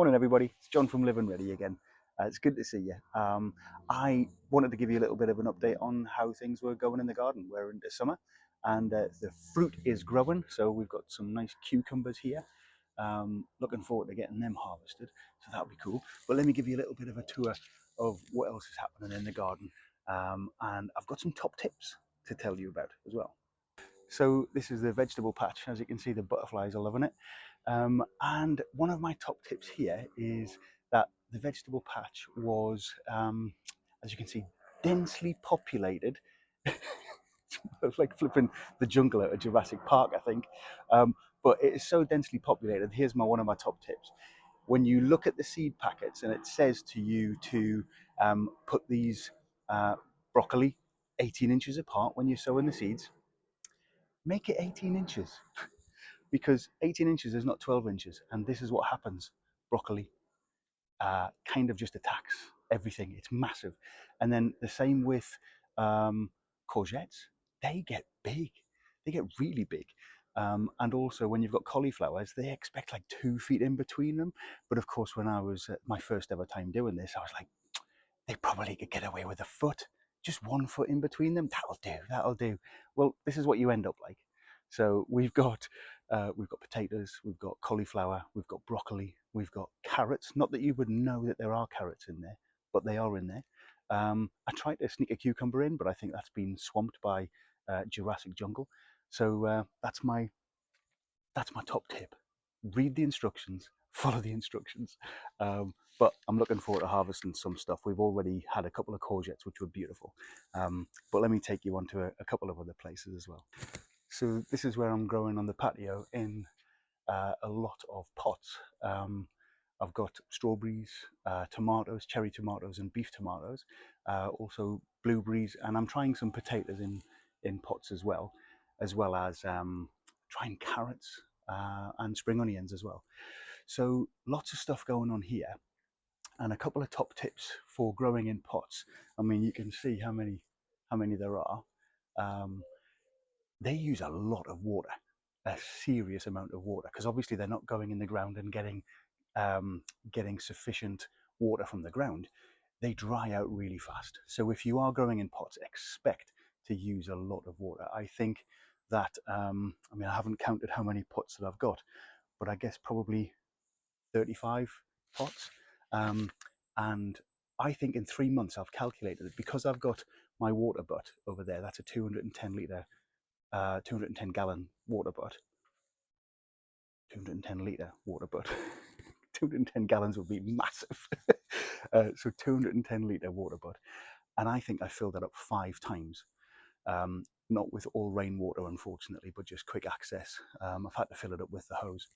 Morning, everybody. It's John from Live and Ready again. It's good to see you. I wanted to give you a little bit of an update on how things were going in the garden. We're into summer, and the fruit is growing. So we've got some nice cucumbers here. Looking forward to getting them harvested. So that'll be cool. But let me give you a little bit of a tour of what else is happening in the garden, and I've got some top tips to tell you about as well. So this is the vegetable patch. As you can see, the butterflies are loving it. And one of my top tips here is that the vegetable patch was, as you can see, densely populated. It's like flipping the jungle out of Jurassic Park, I think. But it is so densely populated. Here's one of my top tips. When you look at the seed packets and it says to you to put these broccoli 18 inches apart when you're sowing the seeds, make it 18 inches because 18 inches is not 12 inches. And this is what happens. Broccoli kind of just attacks everything. It's massive. And then the same with courgettes. They get big. They get really big. And also when you've got cauliflowers, they expect like 2 feet in between them. But of course, when I was my first ever time doing this, I was like, they probably could get away with a foot, just 1 foot in between them. That'll do. That'll do. Well, this is what you end up like. So we've got potatoes, we've got cauliflower, we've got broccoli, we've got carrots. Not that you would know that there are carrots in there, but they are in there. I tried to sneak a cucumber in, but I think that's been swamped by Jurassic Jungle. So that's my top tip. Read the instructions, follow the instructions. But I'm looking forward to harvesting some stuff. We've already had a couple of courgettes, which were beautiful. But let me take you on to a couple of other places as well. So this is where I'm growing on the patio in a lot of pots. I've got strawberries, tomatoes, cherry tomatoes, and beef tomatoes, also blueberries, and I'm trying some potatoes in pots as well as trying carrots and spring onions as well. So lots of stuff going on here, and a couple of top tips for growing in pots. I mean, you can see how many there are. Um, they use a lot of water, a serious amount of water, because obviously they're not going in the ground and getting sufficient water from the ground. They dry out really fast. So if you are growing in pots, expect to use a lot of water. I think that I mean, I haven't counted how many pots that I've got, but I guess probably 35 pots. And I think in 3 months I've calculated it, because I've got my water butt over there. That's a 210 gallon water butt. 210 litre water butt. 210 gallons would be massive. So 210 litre water butt. And I think I filled that up 5 times. Not with all rainwater, unfortunately, but just quick access. I've had to fill it up with the hose,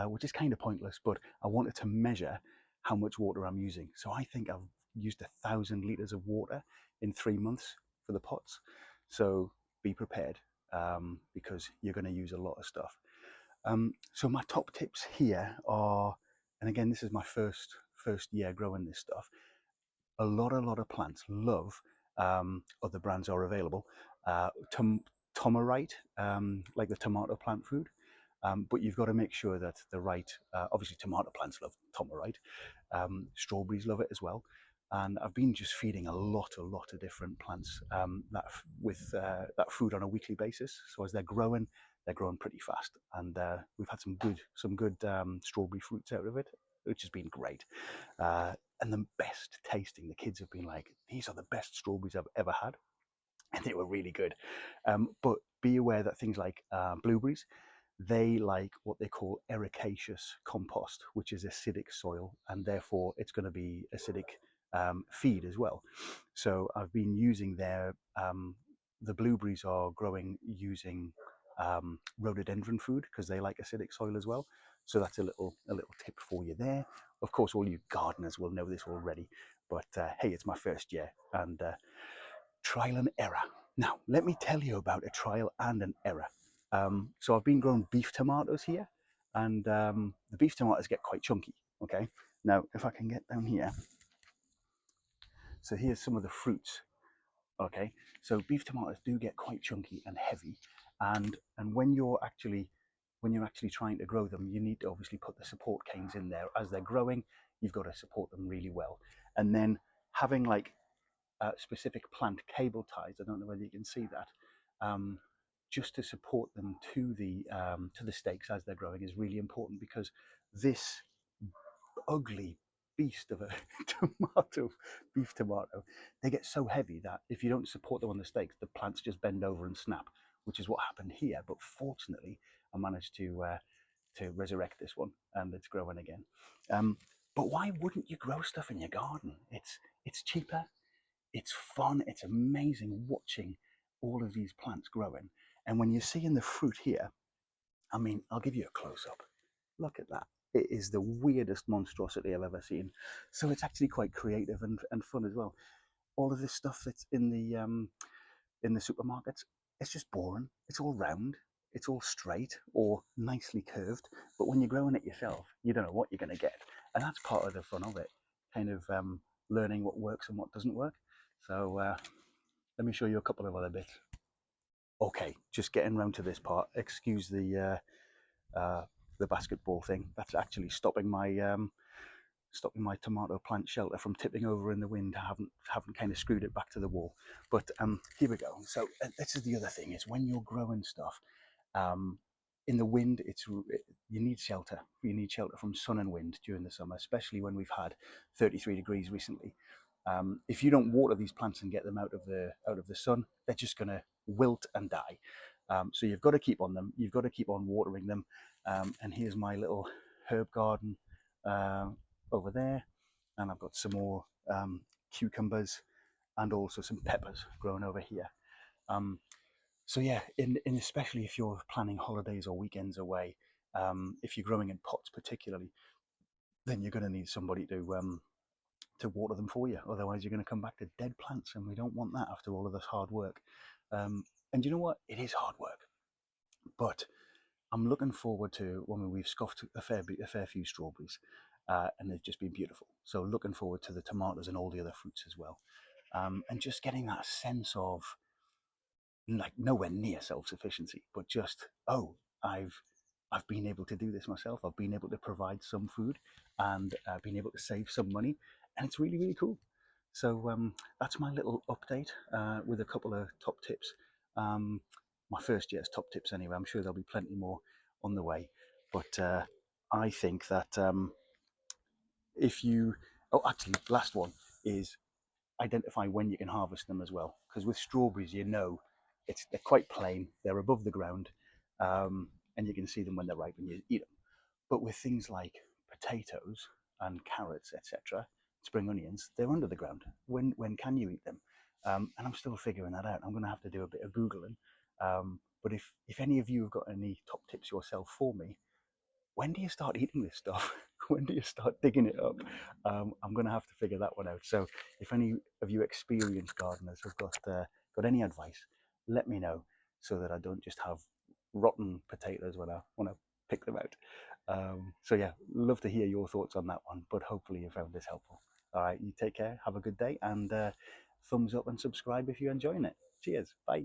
which is kind of pointless, but I wanted to measure how much water I'm using. So I think I've used 1,000 litres of water in 3 months for the pots. So be prepared, because you're going to use a lot of stuff. So my top tips here are, and again, this is my first year growing this stuff. A lot of plants love, other brands are available, Tomarite, like the tomato plant food. But you've got to make sure that the right, obviously tomato plants love Tomarite, strawberries love it as well. And I've been just feeding a lot of different plants with that food on a weekly basis. So as they're growing pretty fast, and we've had some good strawberry fruits out of it, which has been great. And the best tasting. The kids have been like, these are the best strawberries I've ever had, and they were really good. But be aware that things like blueberries, they like what they call ericaceous compost, which is acidic soil, and therefore it's going to be acidic feed as well. So I've been using the blueberries are growing using rhododendron food, because they like acidic soil as well. So that's a little tip for you there. Of course, all you gardeners will know this already, but hey, it's my first year, and trial and error. Now, let me tell you about a trial and an error. So I've been growing beef tomatoes here, and the beef tomatoes get quite chunky. Okay, now if I can get down here, so here's some of the fruits. Okay, so beef tomatoes do get quite chunky and heavy, and when you're actually when you're actually trying to grow them, you need to obviously put the support canes in there as they're growing. You've got to support them really well. And then having like specific plant cable ties, I don't know whether you can see that, just to support them to the stakes as they're growing is really important, because this ugly beast of a beef tomato, they get so heavy that if you don't support them on the stakes, the plants just bend over and snap, which is what happened here. But fortunately, I managed to resurrect this one, and it's growing again. But why wouldn't you grow stuff in your garden? It's cheaper, it's fun, it's amazing watching all of these plants growing. And when you're seeing the fruit here, I mean, I'll give you a close up. Look at that. It is the weirdest monstrosity I've ever seen. So it's actually quite creative and fun as well. All of this stuff that's in the supermarkets, it's just boring. It's all round, it's all straight or nicely curved. But when you're growing it yourself, you don't know what you're going to get, and that's part of the fun of it. Kind of learning what works and what doesn't work. So let me show you a couple of other bits. Okay, just getting round to this part. Excuse the basketball thing. That's actually stopping my tomato plant shelter from tipping over in the wind. I haven't kind of screwed it back to the wall. But here we go. So this is the other thing, is when you're growing stuff in the wind, you need shelter. You need shelter from sun and wind during the summer, especially when we've had 33 degrees recently. If you don't water these plants and get them out of the sun, they're just going to wilt and die. So you've got to keep on them. You've got to keep on watering them. And here's my little herb garden over there, and I've got some more cucumbers and also some peppers growing over here. So yeah, in especially if you're planning holidays or weekends away, if you're growing in pots particularly, then you're going to need somebody to water them for you. Otherwise, you're going to come back to dead plants, and we don't want that after all of this hard work. And you know what? It is hard work, but I'm looking forward to when we've scoffed a fair few strawberries, and they've just been beautiful. So looking forward to the tomatoes and all the other fruits as well, and just getting that sense of like nowhere near self-sufficiency, but just I've been able to do this myself. I've been able to provide some food and been able to save some money, and it's really really cool. So that's my little update with a couple of top tips. My first year's top tips anyway. I'm sure there'll be plenty more on the way, but I think that if you actually, last one is identify when you can harvest them as well, because with strawberries, they're quite plain, they're above the ground, and you can see them when they're ripe and you eat them. But with things like potatoes and carrots, etc., spring onions, they're under the ground. When can you eat them? And I'm still figuring that out. I'm going to have to do a bit of googling. But if any of you have got any top tips yourself for me, when do you start eating this stuff? When do you start digging it up? I'm going to have to figure that one out. So if any of you experienced gardeners have got any advice, let me know, so that I don't just have rotten potatoes when I pick them out. So yeah, love to hear your thoughts on that one, but hopefully you found this helpful. All right, you take care, have a good day, and thumbs up and subscribe if you're enjoying it. Cheers, bye.